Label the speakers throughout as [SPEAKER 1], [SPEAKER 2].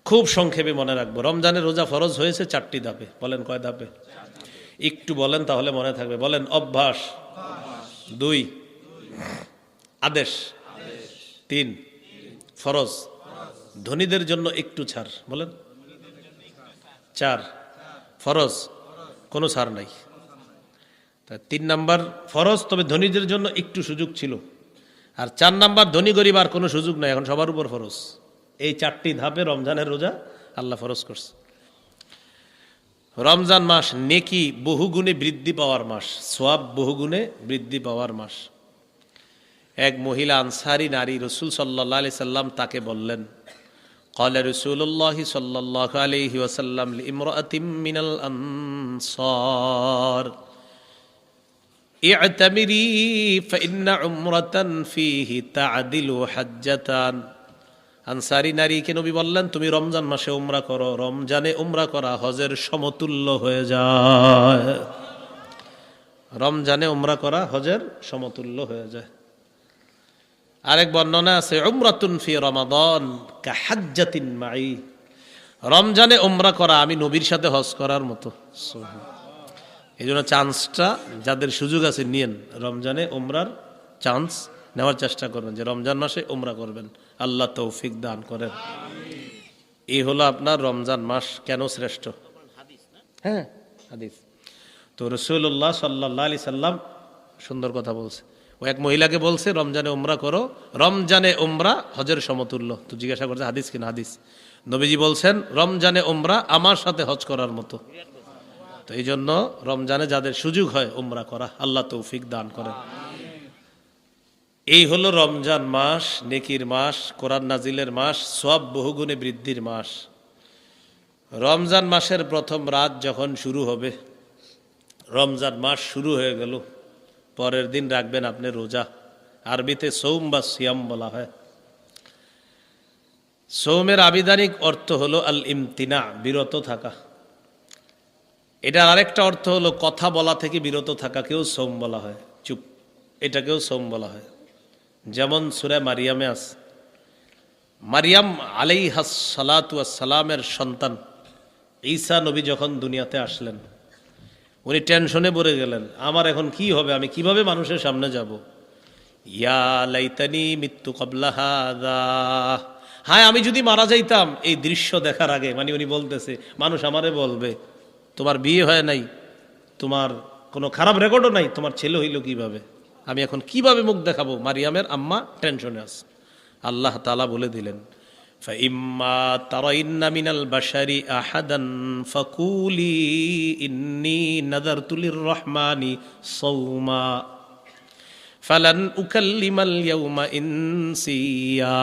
[SPEAKER 1] খুব সংক্ষেপে মনে রাখবো, রমজানের রোজা ফরজ হয়েছে 4টি ধাপে। বলেন কয় ধাপে? একটু বলেন তাহলে মনে থাকবে। বলেন অভ্যাস, 2 আদেশ, 3 ফরজ, ধনীদের জন্য একটু ছাড়। বলেন 4 ফরজ, কোনো ছাড় নাই। 3 নাম্বার ফরজ, তবে ধনীদের জন্য একটু সুযোগ ছিল। আর 4 নাম্বার ধনী গরিব আর কোনো সুযোগ নাই, এখন সবার উপর ফরজ। এই 4টি ধাপে রমজানের রোজা আল্লাহ ফরজ করছে। রমজান মাস নেকি বহুগুণে বৃদ্ধি পাওয়ার মাস, সওয়াব বহুগুণে বৃদ্ধি পাওয়ার মাস। এক মহিলা আনসারী নারী, রাসূল সাল্লাল্লাহু আলাইহি সাল্লাম তাকে বললেন, ক্বালা রাসূলুল্লাহ সাল্লাল্লাহু আলাইহি ওয়াসাল্লাম লিইমরাআতিন মিনাল আনসার ই'তামিরি ফাইন্না উমরাতান ফীহি তা'দিলু হাজ্জাতান। আনসারী নারীকে নবী বললেন, তুমি রমজান মাসে উমরা করো, রমজানে উমরা করা হজের সমতুল্য হয়ে যায়। রমজানে উমরা করা হজের সমতুল্য হয়ে যায়। আরেক বর্ণনা আছে, উমরাতুন ফি রমাদান কাহাজ্জাতিন মাই। রমজানে উমরা করা আমি নবীর সাথে হজ করার মতো। এই জন্য চান্সটা যাদের সুযোগ আছে নিয়েন, রমজানে উমরার চান্স নেওয়ার চেষ্টা করবেন, যে রমজান মাসে উমরা করবেন। আল্লাহ তৌফিক দান করেন। এই হলো আপনার রমজান মাস কেন শ্রেষ্ঠ। হ্যাঁ, হাদিস। তো রাসূলুল্লাহ সাল্লাল্লাহু আলাইহি সাল্লাম সুন্দর কথা বলছে। ও এক মহিলাকে বলছে রমজানে উমরা করো, রমজানে উমরা হজের সমতুল্য। তো জিজ্ঞাসা করছে হাদিস কিনা? হাদিস। নবীজি বলছেন রমজানে উমরা আমার সাথে হজ করার মতো। তো এই জন্য রমজানে যাদের সুযোগ হয় উমরা করা, আল্লাহ তৌফিক দান করেন। এই হলো রমজান মাস, নেকির মাস, কোরআন নাজিলের মাস, সওয়াব বহুগুণে বৃদ্ধির মাস। রমজান মাসের প্রথম রাত যখন শুরু হবে, রমজান মাস শুরু হয়ে গেল, পরের দিন রাখবেন আপনি রোজা। আরবিতে সৌম বা সিয়াম বলা হয়। সৌমের আবিধানিক অর্থ হলো আল ইমতিনা, বিরত থাকা। এটার আরেকটা অর্থ হলো কথা বলা থেকে বিরত থাকাকেও সৌম বলা হয়, চুপ, এটাকেও সৌম বলা হয়। যেমন সূরা মারিয়ামে আছে, মারিয়াম আলাইহাস সালাতু ওয়াস সালামের সন্তান ঈসা নবী যখন দুনিয়াতে আসলেন, উনি টেনশনে পড়ে গেলেন, আমার এখন কি হবে, আমি কিভাবে মানুষের সামনে যাব। ইয়া লাইতানি মিত্তু ক্বাবলা হাযা, হায় আমি যদি মারা যাইতাম এই দৃশ্য দেখার আগে। মানে উনি বলতেছে মানুষ আমারে বলবে তোমার বিয়ে হয় নাই, তোমার কোনো খারাপ রেকর্ডও নাই, তোমার ছেলে হইল কিভাবে, আমি এখন কিভাবে মুখ দেখাবো। মারিয়ামের আম্মা টেনশনে আছে। আল্লাহ তাআলা বলে দিলেন, ফাইম্মা তারাইন্না মিনাল বাশারি আহাদান ফাকুলি ইন্নী নাযারতু লিররহমানি সাওমা ফালান উকাল্লিমাল ইয়াওমা ইনসিয়া।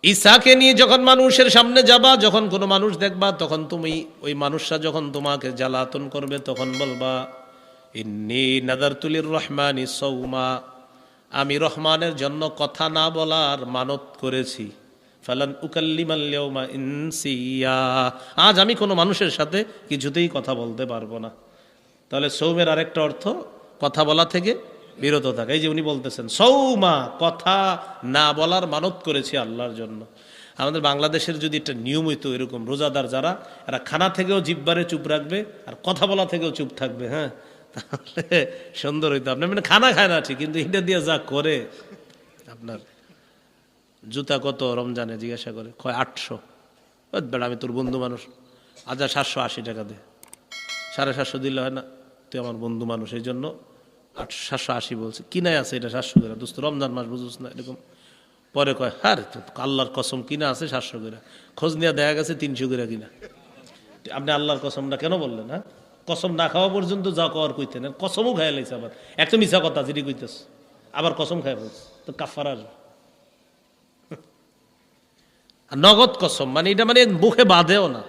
[SPEAKER 1] ঈসাকে নিয়ে যখন মানুষের সামনে যাবা, যখন কোনো মানুষ দেখবা, তখন তুমি ওই মানুষটা যখন তোমাকে জ্বালাতন করবে, তখন বলবা ইন্নী নাযারতু লিররহমানি সাওমা, আমি রহমানের জন্য কথা না বলার মানত করেছি। ফালান উকাল্লিমাল ইয়াওমা ইনসিয়া, আজ আমি কোনো মানুষের সাথে কিছুতেই কথা বলতে পারবো না। তাহলে সৌমের আরেকটা অর্থ কথা বলা থেকে বিরত থাকা। এই যে উনি বলতেছেন সৌমা, কথা না বলার মানত করেছি আল্লাহর জন্য। আমাদের বাংলাদেশের যদি একটা নিয়ম হইতো এরকম, রোজাদার যারা, এরা খানা থেকেও জিহ্বারে চুপ রাখবে আর কথা বলা থেকেও চুপ থাকবে। হ্যাঁ, তাহলে সুন্দর হইতো। আপনি মানে খানা খায় না ঠিক, কিন্তু এটা দিয়ে যা করে। আপনার জুতা কত রমজানে জিজ্ঞাসা করে, কয় 800। বেড়া আমি তোর বন্ধু মানুষ, আচ্ছা 780 টাকা দে। 750 দিলে হয় না? তুই আমার বন্ধু মানুষ, এই জন্য 780 বলছে। কিনাই আছে এটা 700 করে, দোস্ত রমজান মাস বুঝুস না এরকম। পরে কয় হ্যাঁ আল্লাহর কসম কিনা আছে 700 করে, খোঁজ নিয়ে দেখা গেছে 300 করে কিনা। আপনি আল্লাহর কসমটা কেন বললেন? হ্যাঁ, কসম না খাওয়া পর্যন্ত যা কর কইতেন, কসমও খাইয়া লাইছে। আবার একটা মিছা কথা যেটি কইতেছ, আবার কসম খাই বলছে, তো কাফারা আসবে। নগদ কসম মানে এটা মানে মুখে বাঁধেও না,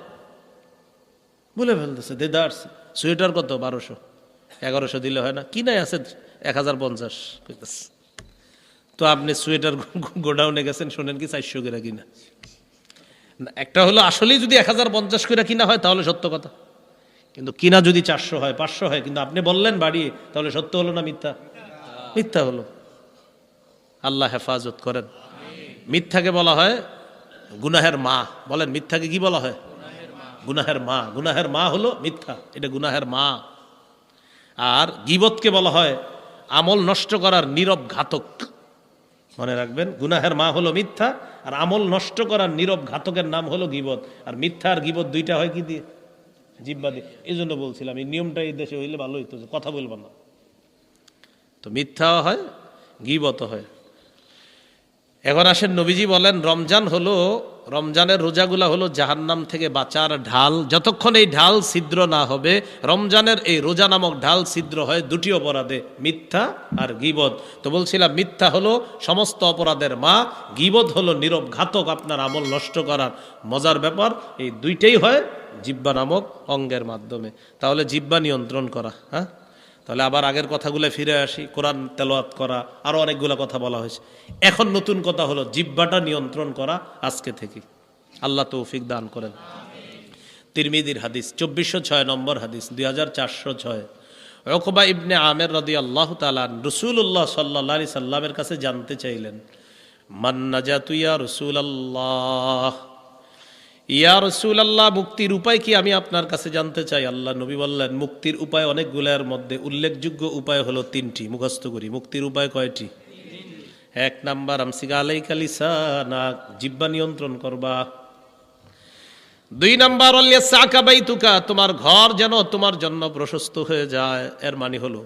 [SPEAKER 1] বলে ফেলতেছে। দেদার্স সোয়েটার কত 1200, 1100 দিলে হয় না? কিনাই আছে 1050 কইতেছে। তো আপনি সোয়েটার গোডাউনে গেছেন, শোনেন কি 400 করে কিনা। একটা হলো আসলেই যদি 1050 করে কিনা হয় তাহলে সত্য কথা, কিন্তু কিনা যদি 400 হয় 500 হয়, কিন্তু আপনি বললেন বাড়িয়ে, তাহলে সত্য হলো না মিথ্যা? মিথ্যা হলো। আল্লাহ হেফাজত করেন। মিথ্যাকে বলা হয় গুনাহের মা। বলেন মিথ্যাকে কি বলা হয়? গুনাহের মা। গুনাহের মা হলো মিথ্যা, এটা গুনাহের মা। আর গীবতকে বলা হয় আমল নষ্ট করার নীরব ঘাতক। মনে রাখবেন, গুনাহের মা হলো মিথ্যা, আর আমল নষ্ট করার নীরব ঘাতকের নাম হলো গীবত। আর মিথ্যা আর গীবত দুইটা হয় কি দিয়ে? জিহ্বা দিয়ে। এই জন্য বলছিলাম এই নিয়মটা এই দেশে হইলে ভালো হইতো, যে কথা বলবো না। তো মিথ্যাও হয়, গীবত হয়। এখন আসেন, নবীজি বলেন রমজানের রোজাগুলা হলো জাহান্নাম থেকে বাঁচার ঢাল। যতক্ষণ এই ঢাল ছিদ্র না হবে, রমজানের এই রোজা নামক ঢাল ছিদ্র হয় দুটি অপরাধে, মিথ্যা আর গীবত। তো বলছিলাম মিথ্যা হলো সমস্ত অপরাধের মা, গীবত হলো নীরব ঘাতক আপনার আমল নষ্ট করার। মজার ব্যাপার, এই দুইটাই হয় জিহ্বা নামক অঙ্গের মাধ্যমে। তাহলে জিহ্বা নিয়ন্ত্রণ করা, হ্যাঁ। তাহলে আবার আগের কথাগুলো ফিরে আসি, কোরআন তেলাওয়াত করা, আরো অনেকগুলো কথা বলা হয়েছে। এখন নতুন কথা হলো জিহ্বাটা নিয়ন্ত্রণ করা আজকে থেকে। আল্লাহ তৌফিক দান করেন। তিরমিজির হাদিস 2406 নম্বর হাদিস, 2406। উকবা ইবনে আমের রাদিয়াল্লাহু তাআলা রাসূলুল্লাহ সাল্লাল্লাহু আলাইহি সাল্লামের কাছে জানতে চাইলেন, মান নাজাতু ইয়া রাসূলুল্লাহ, ইয়া রাসূলুল্লাহ, মুক্তির উপায় কি আমি আপনার কাছে জানতে চাই। আল্লাহ নবী বললেন, মুক্তির উপায় অনেকগুলোর মধ্যে উল্লেখযোগ্য উপায় হলো তিনটি। মুখস্থ করি, মুক্তির উপায় কয়টি? 1 নাম্বার, আমসিকা আলাইকা লিসানাক, জিহ্বা নিয়ন্ত্রণ করবা। 2 নাম্বার, আলিয়াসাকা বাইতুকা, তোমার ঘর যেন তোমার জন্য প্রশস্ত হয়ে যায়। এর মানে হলো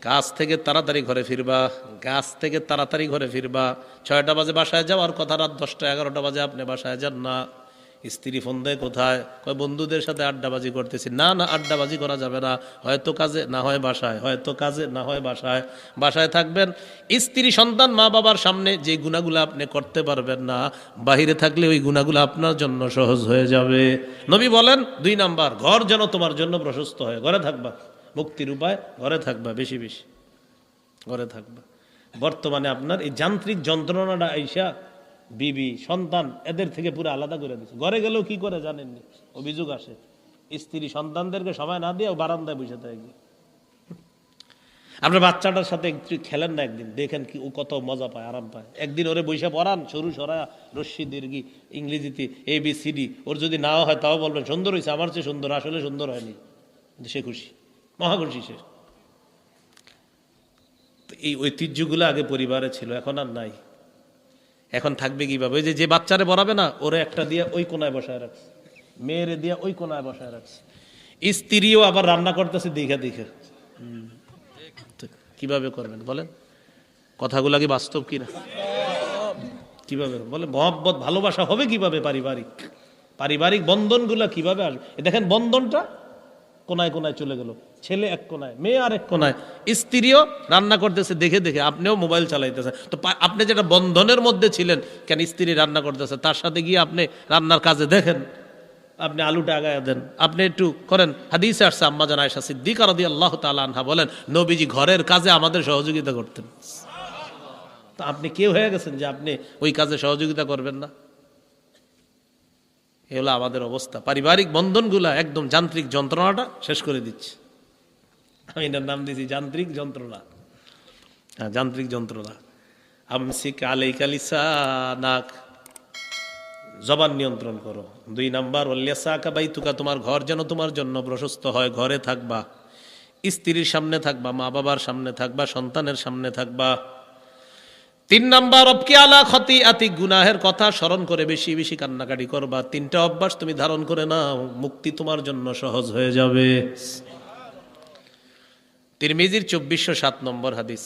[SPEAKER 1] কাজ থেকে তাড়াতাড়ি ঘরে ফিরবা, কাজ থেকে তাড়াতাড়ি ঘরে ফিরবা। 6টা বাজে বাসায় যাওয়ার কথা, রাত 10টা 11টা বাজে আপনি বাসায় যান না। স্ত্রী ফোন দেয়, কোথায়? কয় বন্ধুদের সাথে আড্ডাবাজি করতেছি। না না, আড্ডাবাজি করা যাবে না, হয়তো কাজে না হয় বাসায়, হয়তো কাজে না হয় বাসায়। বাসায় থাকবেন, স্ত্রী সন্তান মা বাবার সামনে যে গুনাহগুলো আপনি করতে পারবেন না, বাহিরে থাকলে ওই গুনাহগুলো আপনার জন্য সহজ হয়ে যাবে। নবী বলেন 2 নাম্বার, ঘর যেন তোমার জন্য প্রশস্ত হয়, ঘরে থাকবা। মুক্তির উপায়, ঘরে থাকবা, বেশি বেশি ঘরে থাকবা। বর্তমানে আপনার এই যান্ত্রিক যন্ত্রণাটা আইসা বিবি সন্তান এদের থেকে পুরো আলাদা করে দিচ্ছে। ঘরে গেলেও কি করে জানেননি, অভিযোগ আসে, স্ত্রী সন্তানদেরকে সময় না দিয়ে বারান্দায় বসে থাকে। আপনার বাচ্চাটার সাথে একটু খেলেন না, একদিন দেখেন কি ও কত মজা পায়, আরাম পায়। একদিন ওরে বসে পড়ান, সরু সরা রশ্মি দীর্ঘি ইংরেজিতে ABCD, ওর যদি নাও হয় তাও বলবেন সুন্দর হয়েছে, আমার চেয়ে সুন্দর, আসলে সুন্দর হয়নি, কিন্তু সে খুশি, মহা খুশি সে। এই ঐতিহ্যগুলো আগে পরিবারে ছিল, এখন আর নাই। এখন থাকবে কিভাবে? ওই যে বাচ্চারে পড়াবে না, ওরে একটা দিয়ে ওই কোনায় বসায় রাখছে, মেয়েরে দিয়ে ওই কোনায় বসায় রাখছে, স্ত্রীও আবার রান্না করতেছে দেখে দেখে। কিভাবে করবেন বলেন? কথাগুলা কি বাস্তব কিনা? কিভাবে বলে মহব্বত ভালোবাসা হবে কিভাবে? পারিবারিক বন্ধনগুলা কিভাবে আসবে? দেখেন বন্ধনটা কোনায় কোনায় চলে গেল, ছেলে এক কোনায়, মেয়ে আর এক কোনায়, স্ত্রীও রান্না করতেছে দেখে দেখে, আপনিও মোবাইল চালাইতেছেন। তো আপনি যেটা বন্ধনের মধ্যে ছিলেন, কেন স্ত্রী রান্না করতেছে, তার সাথে গিয়ে আপনি রান্নার কাজে দেখেন, আপনি আলুটা আগায় দেন, আপনি একটু করেন। হাদিসে আসছে, আম্মা জান আয়েশা সিদ্দিকা রাদিয়াল্লাহু তাআলা আনহা বলেন, নবীজি ঘরের কাজে আমাদের সহযোগিতা করতেন। তা আপনি কেউ হয়ে গেছেন যে আপনি ওই কাজে সহযোগিতা করবেন না? এ হলো আমাদের অবস্থা। পারিবারিক বন্ধনগুলা একদম যান্ত্রিক যন্ত্রণাটা শেষ করে দিচ্ছে। আমি এটার নাম দিয়েছি যান্ত্রিক যন্ত্রণা। হ্যাঁ, যান্ত্রিক যন্ত্রণা। আমসিক আলাইকা লিসানাক, জবান নিয়ন্ত্রণ করো। 2 নাম্বার, ওয়ালিয়াসাকা বাইতুকা, তোমার ঘর যেন তোমার জন্য প্রশস্ত হয়, ঘরে থাকবা, স্ত্রীর সামনে থাকবা, মা বাবার সামনে থাকবা, সন্তানের সামনে থাকবা। 3 নাম্বার, অবকি আলা খতিআতি, গুনাহের কথা স্মরণ করে বেশি বেশি কান্নাকাটি করবা। 3টা অভ্যাস তুমি ধারণ করে নাও, মুক্তি তোমার জন্য সহজ হয়ে যাবে। তিরমিজির 2407 নম্বর হাদিস।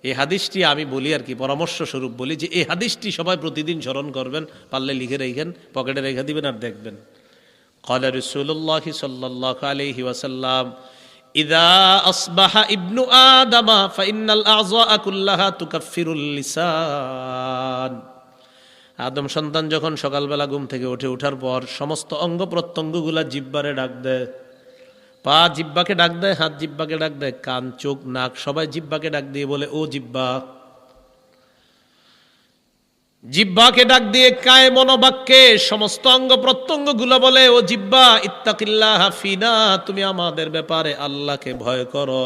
[SPEAKER 1] এই হাদিসটি আমি বলি আর কি, পরামর্শ স্বরূপ বলি যে এই হাদিসটি সবাই প্রতিদিন স্মরণ করবেন, পারলে লিখে রেখেন, পকেটে রেখে দিবেন আর দেখবেন। ক্বালা রাসূলুল্লাহ সাল্লাল্লাহু আলাইহি ওয়াসাল্লাম, ইযা আসবাহা ইবনু আদামা ফাইন্নাল আযা কুল্লাহা তুকাফফিরুল লিসান। আদম সন্তান যখন সকালবেলা ঘুম থেকে ওঠার পর সমস্ত অঙ্গ প্রত্যঙ্গগুলা জিহ্বারে ডাক দেয়। পা জিহ্বাকে ডাক দেয়, হাত জিহ্বাকে ডাক দেয়, কান চোখ নাক সবাই জিহ্বাকে ডাক দিয়ে বলে, ও জিহ্বা। জিহ্বাকে ডাক দিয়ে কায়ে মনোবাক্যে সমস্ত অঙ্গ প্রত্যঙ্গ গুলো বলে, ও জিহ্বা, ইত্তাকিল্লাহ ফিনা, তুমি আমাদের ব্যাপারে আল্লাহকে ভয় করো,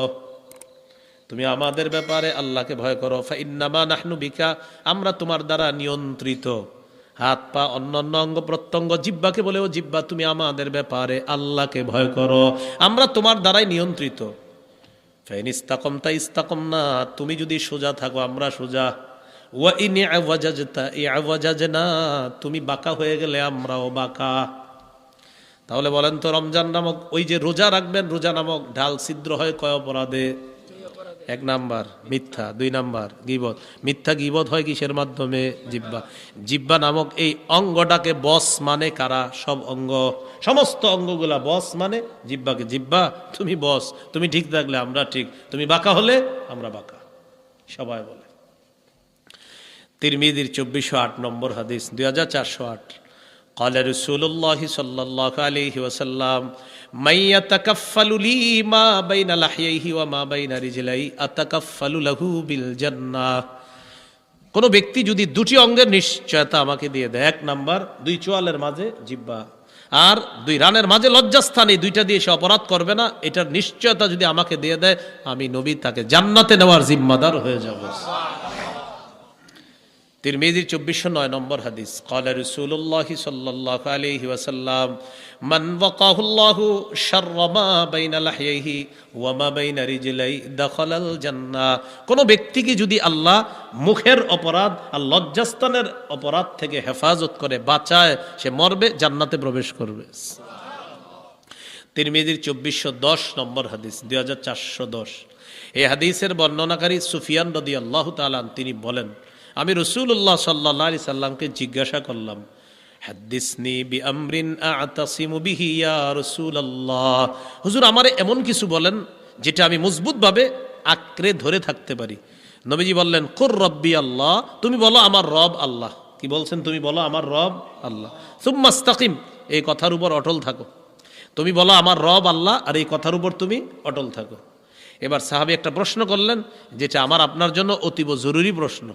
[SPEAKER 1] তুমি আমাদের ব্যাপারে আল্লাহকে ভয় করো। ফাইন্নামা নাহনু বিকা, আমরা তোমার দ্বারা নিয়ন্ত্রিত, হাত পা অন্যান্য অঙ্গ প্রত্যঙ্গ, জিহ্বাকে বলে ও জিহ্বা তুমি আমাদের ব্যাপারে আল্লাহকে ভয় করো, আমরা তোমার দ্বারাই নিয়ন্ত্রিত। ফাইন ইস্তাকমতা ইস্তাকমনা, তুমি যদি সোজা থাকো আমরা সোজা, ওয়া ইন ইআওয়াজাজতা ইআওয়াজাজনা, তুমি বাঁকা হয়ে গেলে আমরাও বাঁকা। তাহলে বলেন তো, রমজান নামক ওই যে রোজা রাখবেন, রোজা নামক ঢাল ছিদ্র হয় কয় অপরাধে? 1 নাম্বার মিথ্যা, 2 নাম্বার গীবত। মিথ্যা গীবত হয় কিসের মাধ্যমে? জিহ্বা। জিহ্বা নামক এই অঙ্গটাকে বস মানে কারা? সব অঙ্গ, সমস্ত অঙ্গগুলা বস মানে জিহ্বাকে। জিহ্বা তুমি বস, তুমি ঠিক থাকলে আমরা ঠিক, তুমি বাঁকা হলে আমরা বাঁকা, সবাই বলে। তিরমিজির 2408 নম্বর হাদিস, 2408। قال رسول الله صلى الله عليه وسلم من يتكفل لي ما بين لحييه وما بين رجليه اتكفل له بالجنه। কোন ব্যক্তি যদি দুটি অঙ্গের নিশ্চয়তা আমাকে দিয়ে দেয়, 1 নাম্বার 2 চোয়ালের মাঝে জিহ্বা আর 2 রানের মাঝে লজ্জাস্থান, এই দুইটা দিয়ে সে অপরাধ করবে না, এটার নিশ্চয়তা যদি আমাকে দিয়ে দেয়, আমি নবী তাকে জান্নাতে নেওয়ার জিম্মাদার হয়ে যাব। তিরমিজির 2409 নম্বর হাদিস, ক্বালা রাসূলুল্লাহ সাল্লাল্লাহু আলাইহি ওয়াসাল্লাম মান ওয়াকাহুল্লাহু শাররা মা বাইনা লাহইহি ওয়া মা বাইনা রিজলাই দাখালাল জান্নাহ। কোন ব্যক্তিকে যদি আল্লাহ মুখের অপরাধ আর লজ্জাস্থানের অপরাধ থেকে হেফাজত করে বাঁচায়, সে মরবে, জান্নাতে প্রবেশ করবে। তিরমিজির 2410 নম্বর হাদিস, 2410। এই হাদিসের বর্ণনাকারী সুফিয়ান রাদিয়াল্লাহু তাআলা তিনি বলেন, আমি রাসূলুল্লাহ সাল্লাল্লাহু আলাইহি সাল্লামকে জিজ্ঞাসা করলাম, হাদিসনি বিআমরিন আ'তাসিমু বিহি ইয়া রাসূলুল্লাহ, হুজুর আমারে এমন কিছু বলেন যেটা আমি মজবুতভাবে আঁকড়ে ধরে থাকতে পারি। নবীজি বললেন, কুর রব্বি আল্লাহ, তুমি বলো আমার রব আল্লাহ। কি বলছেন? তুমি বলো আমার রব আল্লাহ। সুম্মা ইসতাকিম, এই কথার উপর অটল থাকো। তুমি বলো আমার রব আল্লাহ, আর এই কথার উপর তুমি অটল থাকো। এবার সাহাবী একটা প্রশ্ন করলেন, যেটা আমার আপনার জন্য অতীব জরুরি প্রশ্ন।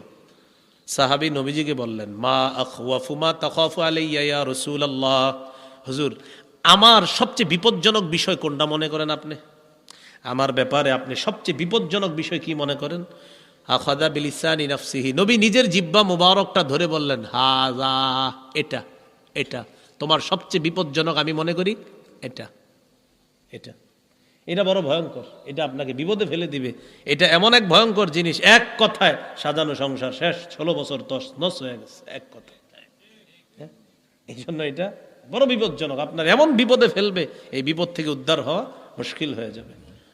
[SPEAKER 1] সাহাবী নবীজিকে বললেন, মা আখওয়াফু মা তাখাফু আলাইয়া ইয়া রাসূলুল্লাহ, হুজুর আমার সবচেয়ে বিপজ্জনক বিষয় কোনটা মনে করেন আপনি? আমার ব্যাপারে আপনি সবচেয়ে বিপজ্জনক বিষয় কি মনে করেন? আখাযা বিলিসানি নাফসিহি, নবী নিজের জিহ্বা মুবারকটা ধরে বললেন, হাযা, এটা এটা তোমার সবচেয়ে বিপজ্জনক আমি মনে করি এটা এটা এটা বড় ভয়ঙ্কর, এটা আপনাকে বিপদে ফেলে দিবে। এটা এমন এক ভয়ঙ্কর জিনিস, এক কথায় সাজানো সংসার শেষ, 16 বছর নষ্ট হয়ে গেছে এক কথায়। এই জন্য এটা বড় বিপজ্জনক, আপনার এমন বিপদে ফেলবে, এই বিপদ থেকে উদ্ধার হওয়া মুশকিল হয়ে যাবে।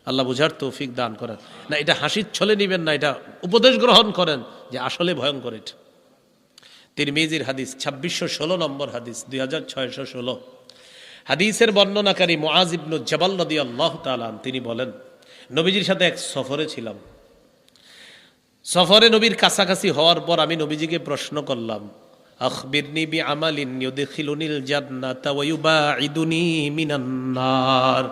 [SPEAKER 1] আল্লাহ বুঝার তৌফিক দান করেন। না এটা হাসির ছলে নিবেন না, এটা উপদেশ গ্রহণ করেন যে আসলে ভয়ঙ্কর এটা। তিরমিজির হাদিস 2616 নম্বর হাদিস, 2616। হাদিসের বর্ণনাকারী মুআজ ইবনে জাবাল রাদিয়াল্লাহু তাআলা তিনি বলেন, নবীজির সাথে এক সফরে ছিলাম। সফরে নবীর কাছাকাছি হওয়ার পর আমি নবীজিকে প্রশ্ন করলাম, আখবিরনি বিআমালিন ইউদখিলুনিল জান্নাতা ওয়া ইউবাঈদুনি মিনান নার।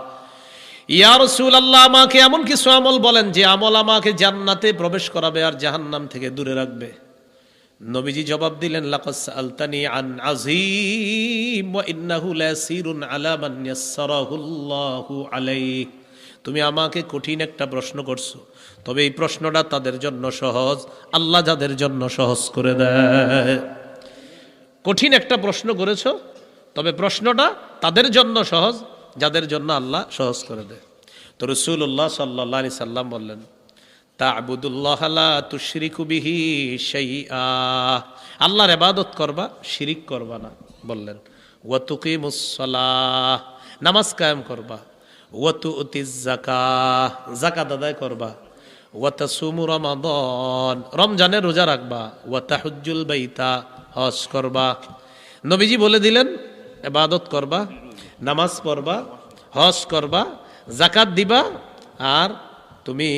[SPEAKER 1] ইয়া রাসূলুল্লাহ, আমাকে এমন কিছু আমল বলেন যে আমল আমাকে জান্নাতে প্রবেশ করাবে আর জাহান্নাম থেকে দূরে রাখবে। নবীজি জবাব দিলেন, লাকাদ সাআলতানি আন আযীম ওয়া ইন্নাহু লাসিরুন আলা মান ইয়াসসারাহুল্লাহু আলাইহি। তুমি আমাকে কঠিন একটা প্রশ্ন করছো, তবে এই প্রশ্নটা তাদের জন্য সহজ, আল্লাহ যাদের জন্য সহজ করে দেয়। কঠিন একটা প্রশ্ন করেছো, তবে প্রশ্নটা তাদের জন্য সহজ, যাদের জন্য আল্লাহ সহজ করে দেয়। তো রাসূলুল্লাহ সাল্লাল্লাহু আলাইহি সাল্লাম বললেন, তা'বুদুল্লাহ লা তুশরিকু বিহি শাইআ, আল্লাহর ইবাদত করবা, শিরিক করবা না। বললেন, ওয়া তুকিমুস সালাহ, নামাজ কায়েম করবা, ওয়া তুতিজ যাকাহ, যাকাত আদায় করবা, ওয়া তাসুমু রমাদান, রমজানের রোজা রাখবা, ওয়া তাহুজ্জুল বাইতা, হজ করবা। নবীজি বলে দিলেন, ইবাদত করবা, নামাজ পড়বা, হজ করবা, যাকাত দিবা, আর তুমি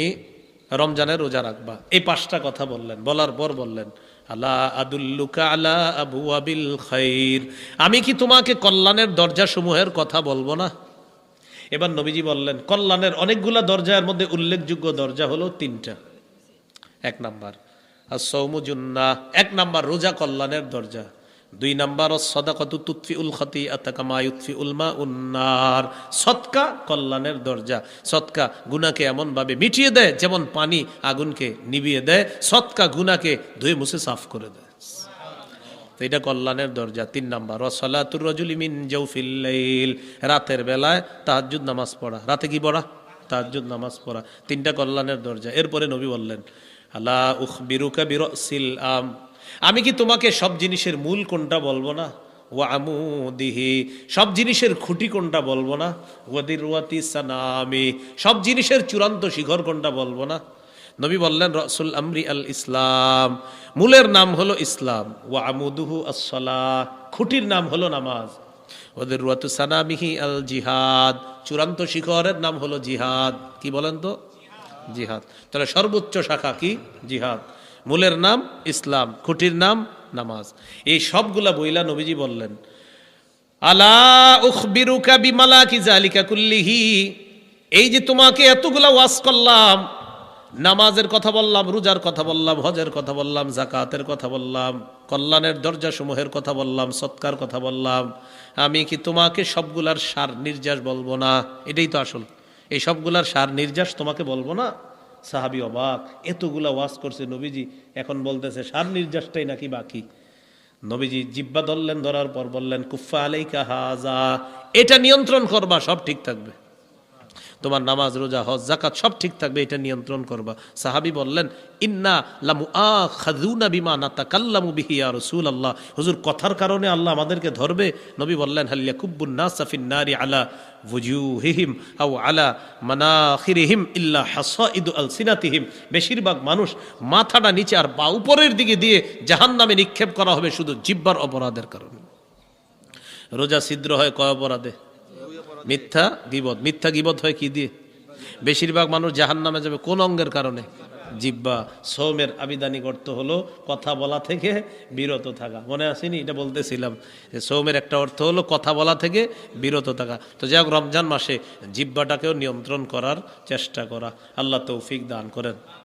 [SPEAKER 1] রমজানের রোজা রাখবা। এই 5টা কথা বললেন। বলার পর বললেন, আলা আদুল্লুকা আলা আবওয়াবিল খাইর, আমি কি তোমাকে কল্যাণের দরজা সমূহের কথা বলবো না? এবার নবীজি বললেন, কল্যাণের অনেকগুলা দরজার মধ্যে উল্লেখযোগ্য দরজা হলো 3টা। 1 নাম্বার আস-সাওমু জুন্নাহ, 1 নাম্বার রোজা কল্যাণের দরজা। 2 নাম্বার আস-সাদাকাতু তুতফিউল খাতিআতা কামা ইউতফিউল মাউন নার, সদকা কল্যাণের দরজা। সদকা গুনাহকে এমন ভাবে মিটিয়ে দেয় যেমন পানি আগুনকে নিভিয়ে দেয়, সদকা গুনাহকে ধুয়ে মুছে সাফ করে দেয়। তো এটা কল্যাণের দরজা। 3 নাম্বার ওয়াসসালাতুর রাজুলি মিন জাওফিল লাইল, রাতের বেলায় তাহাজ্জুদ নামাজ পড়া। রাতে কি পড়া? তাহাজ্জুদ নামাজ পড়া। 3টা কল্যাণের দরজা। এরপরে নবী বললেন আলা উখবিরুকা বিরাসিল আম, আমি কি তোমাকে সব জিনিসের মূল কোনটা বলবো না? ওয়া আমুদিহি, সব জিনিসের খুঁটি কোনটা বলবো না? ওয়াদিরওয়াতি সানামি, সব জিনিসের চূড়ান্ত শিখর কোনটা বলবো না? নবী বললেন রাসুল আমরি আল ইসলাম, মূলের নাম হলো ইসলাম। ওয়া আমুদুহু আস-সালাহ, খুঁটির নাম হলো নামাজ। ওয়াদিরওয়াতু সানামিহি আল জিহাদ, চূড়ান্ত শিখরের নাম হলো জিহাদ। কি বলেন তো? জিহাদ। তাহলে সর্বোচ্চ শাখা কি? জিহাদ। মূলের নাম ইসলাম, খুঁটির নাম নামাজ। এই সবগুলা বইলা নবীজি বললেন আলা উখবিরুকা বিমালাকি যালিকা কুল্লিহি, এই যে তোমাকে এতগুলা ওয়াজ করলাম, নামাজের কথা বললাম, রোজার কথা বললাম, হজের কথা বললাম, যাকাতের কথা বললাম, কল্যাণের দরজা সমূহের কথা বললাম, সৎকার কথা বললাম, আমি কি তোমাকে সবগুলার সার নির্যাস বলবো না? এটাই তো আসল। এই সবগুলার সার নির্যাস তোমাকে বলবো না? সাহাবী অবাক, এতগুলা ওয়াজ করছে নবীজি, এখন বলতেছে সার নির্যাসটাই নাকি বাকি। নবীজি জিব্বা ধরলেন, ধরার পর বললেন কুফা আলাইকা হাজা, এটা নিয়ন্ত্রণ করবা, সব ঠিক থাকবে। তোমার নামাজ, রোজা, হজ, যাকাত সব ঠিক থাকবে, এটা নিয়ন্ত্রণ করবা। সাহাবী বললেন ইন্না লামুআখাযুনা বিমা নাতাকাল্লামু বিহি ইয়া রাসূলুল্লাহ, হুজুর কথার কারণে আল্লাহ আমাদেরকে ধরবে? নবী বললেন হাল ইয়াকুব্বুন নাসা ফিন নারি আলা ওয়ুজুহিহিম আও আলা মানাখিরিহিম ইল্লা হাসাইদু আলসিনাতিহিম, বেশিরভাগ মানুষ মাথাটা নিচে আর বা উপরের দিকে দিয়ে জাহান্নামে নিক্ষেপ করা হবে শুধু জিহ্বার অপরাধের কারণে। রোজা ছিদ্র হয় কয় অপরাধে? মিথ্যা গীবত। মিথ্যা গীবত হয় কি দিয়ে? বেশিরভাগ মানুষ জাহান্নামে যাবে কোন অঙ্গের কারণে? জিহ্বা। সওমের আবিধানিক অর্থ হলো কথা বলা থেকে বিরত থাকা। মনে আসেনি? এটা বলতেছিলাম যে সওমের একটা অর্থ হলো কথা বলা থেকে বিরত থাকা। তো যাই হোক, রমজান মাসে জিহ্বাটাকেও নিয়ন্ত্রণ করার চেষ্টা করা। আল্লাহ তৌফিক দান করেন।